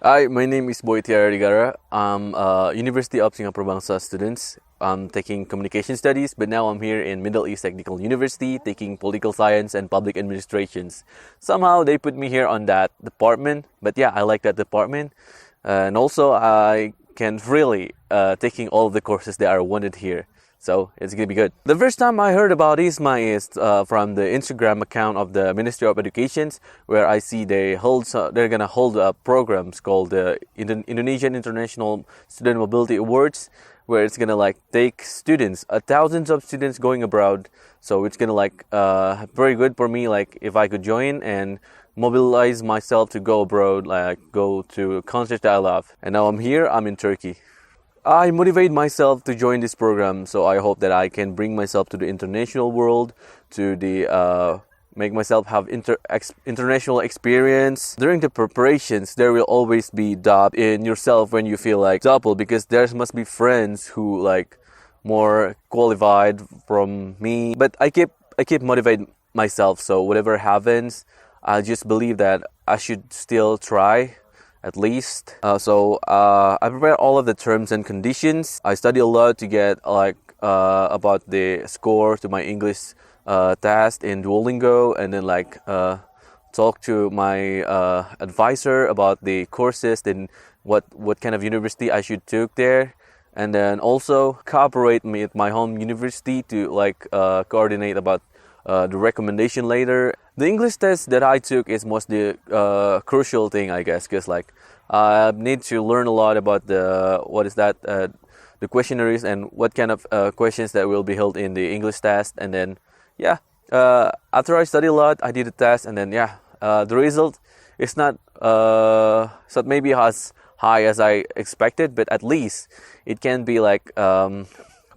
Hi, my name is Rigara. I'm a University of Singapore Bangsa student. I'm taking communication studies, but now I'm here in Middle East Technical University taking political science and public administrations. Somehow they put me here on that department, but yeah, I like that department. And also I can really taking all of the courses that are wanted here. So it's gonna be good. The first time I heard about IISMA is from the Instagram account of the Ministry of Education, where I see they're gonna hold programs called the Indonesian International Student Mobility Awards, where it's gonna like take students, thousands of students going abroad. So it's gonna like very good for me, like if I could join and mobilize myself to go abroad, like go to concerts that I love. And now I'm here. I'm in Turkey. I motivate myself to join this program, so I hope that I can bring myself to the international world, to the make myself have international experience. During the preparations, there will always be doubt in yourself when you feel like double, because there must be friends who like more qualified from me. But I keep motivating myself. So whatever happens, I just believe that I should still try at least. I prepare all of the terms and conditions. I study a lot to get about the score to my English test in Duolingo, and then talk to my advisor about the courses and what kind of university I should take there, and then also cooperate with my home university to coordinate about the recommendation later. The English test that I took is most the crucial thing, I guess, because I need to learn a lot about the questionnaires and what kind of questions that will be held in the English test. And then after I study a lot, I did the test, and then the result is not maybe as high as I expected, but at least it can be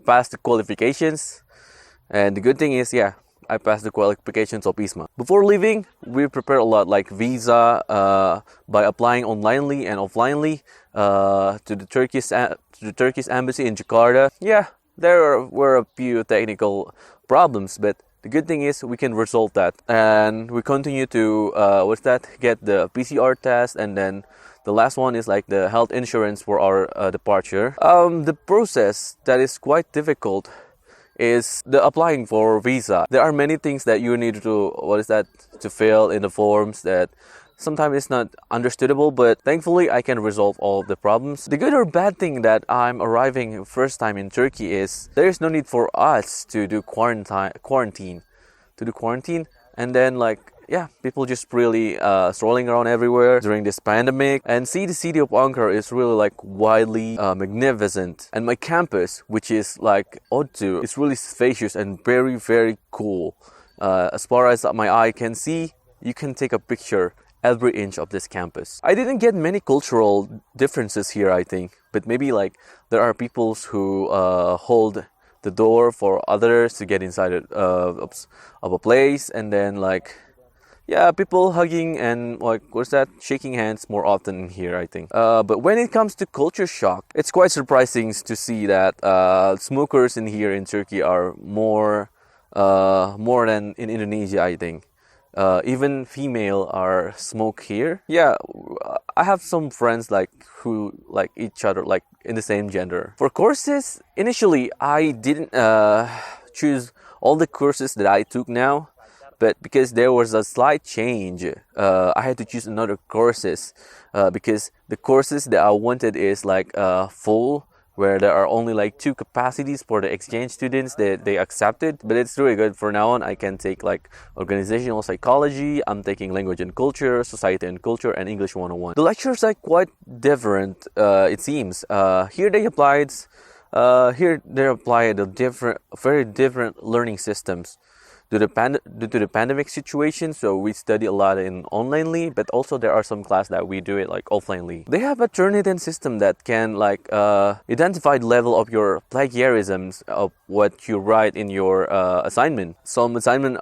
past the qualifications. And the good thing is, I passed the qualifications of IISMA. Before leaving, we prepare a lot, like visa by applying onlinely and offlinely to the Turkish embassy in Jakarta. Yeah, there were a few technical problems, but the good thing is we can resolve that, and we continue to get the PCR test, and then the last one is like the health insurance for our departure. The process that is quite difficult is the applying for visa. There are many things that you need to fill in the forms that sometimes it's not understandable, but thankfully I can resolve all of the problems. The good or bad thing that I'm arriving first time in Turkey is there is no need for us to do quarantine, and then people just really strolling around everywhere during this pandemic. And see, the city of Ankara is really widely magnificent, and my campus, which is O2, is really spacious and very, very cool. As far as my eye can see, you can take a picture every inch of this campus. I didn't get many cultural differences here, I think, but maybe there are people who hold the door for others to get inside of a place, and then people hugging and shaking hands more often here, I think. But when it comes to culture shock, it's quite surprising to see that smokers in here in Turkey are more than in Indonesia, I think. Even female are smoke here. Yeah, I have some friends who like each other in the same gender. For courses, initially I didn't choose all the courses that I took now. But because there was a slight change, I had to choose another courses because the courses that I wanted is full, where there are only 2 capacities for the exchange students that they accepted. But it's really good. For now on, I can take organizational psychology. I'm taking language and culture, society and culture, and English 101. The lectures are quite different, it seems. Here they applied very different learning systems due to the pandemic situation. So we study a lot in onlinely, but also there are some class that we do it offlinely. They have a Turnitin system that can identify the level of your plagiarisms of what you write in your assignment. Some assignment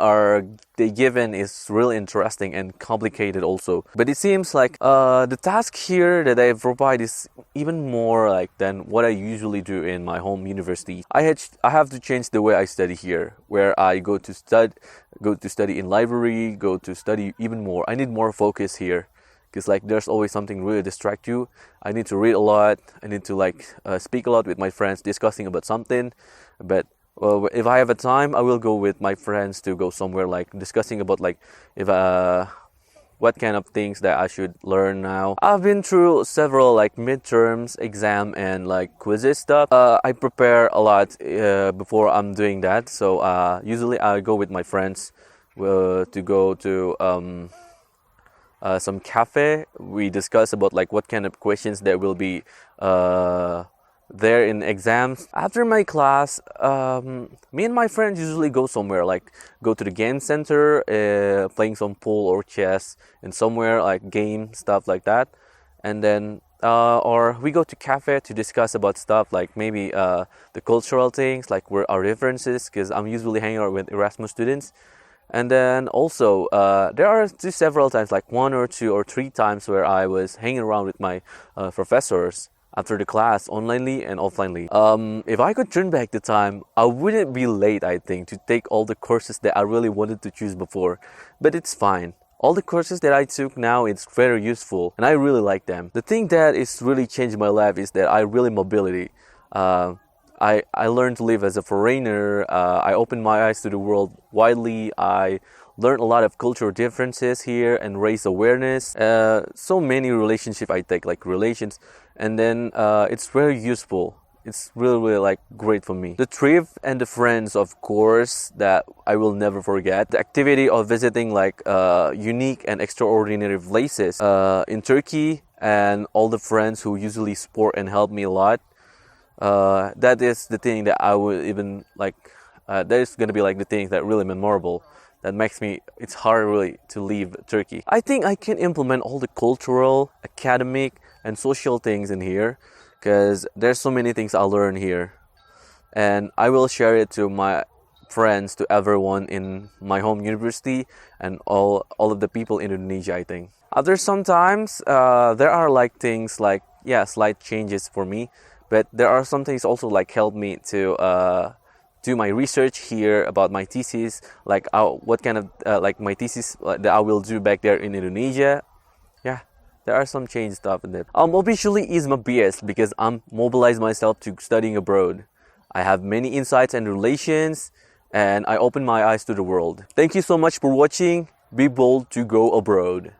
they given is really interesting and complicated also. But it seems the task here that I provide is even more than what I usually do in my home university. I have to change the way I study here, where I go to study in library, go to study even more. I need more focus here, because like there's always something really distract you. I need to read a lot. I need to like speak a lot with my friends, discussing about something. But if I have a time, I will go with my friends to go somewhere like discussing about like if what kind of things that I should learn now. I've been through several like midterms, exam, and like quizzes stuff. I prepare a lot before I'm doing that. So usually I go with my friends to go to some cafe. We discuss about like what kind of questions there will be there in exams. After my class, me and my friends usually go somewhere, like go to the game center, playing some pool or chess, and somewhere like game stuff like that. And then or we go to cafe to discuss about stuff like maybe the cultural things, like where our differences, because I'm usually hanging out with Erasmus students. And then also, there are several times, like 1 or 2 or 3 times, where I was hanging around with my professors after the class, onlinely and offlinely. If I could turn back the time, I wouldn't be late, I think, to take all the courses that I really wanted to choose before. But it's fine. All the courses that I took now, it's very useful, and I really like them. The thing that is really changed my life is that I really mobility. I learned to live as a foreigner. I opened my eyes to the world widely. I learned a lot of cultural differences here and raised awareness. So many relationships I take, like relations, and then it's very useful. It's really like great for me. The trip and the friends, of course, that I will never forget. The activity of visiting like unique and extraordinary places in Turkey, and all the friends who usually support and help me a lot. That is the thing that I would even like. That is gonna be like the thing that really memorable. That makes me. It's hard really to leave Turkey. I think I can implement all the cultural, academic, and social things in here, because there's so many things I learn here, and I will share it to my friends, to everyone in my home university, and all of the people in Indonesia, I think. Other sometimes there are like things like slight changes for me. But there are some things also like help me to do my research here about my thesis, like what kind of like my thesis that I will do back there in Indonesia. Yeah, there are some change stuff in it. I'm officially IISMA BS because I'm mobilized myself to studying abroad. I have many insights and relations, and I open my eyes to the world. Thank you so much for watching. Be bold to go abroad.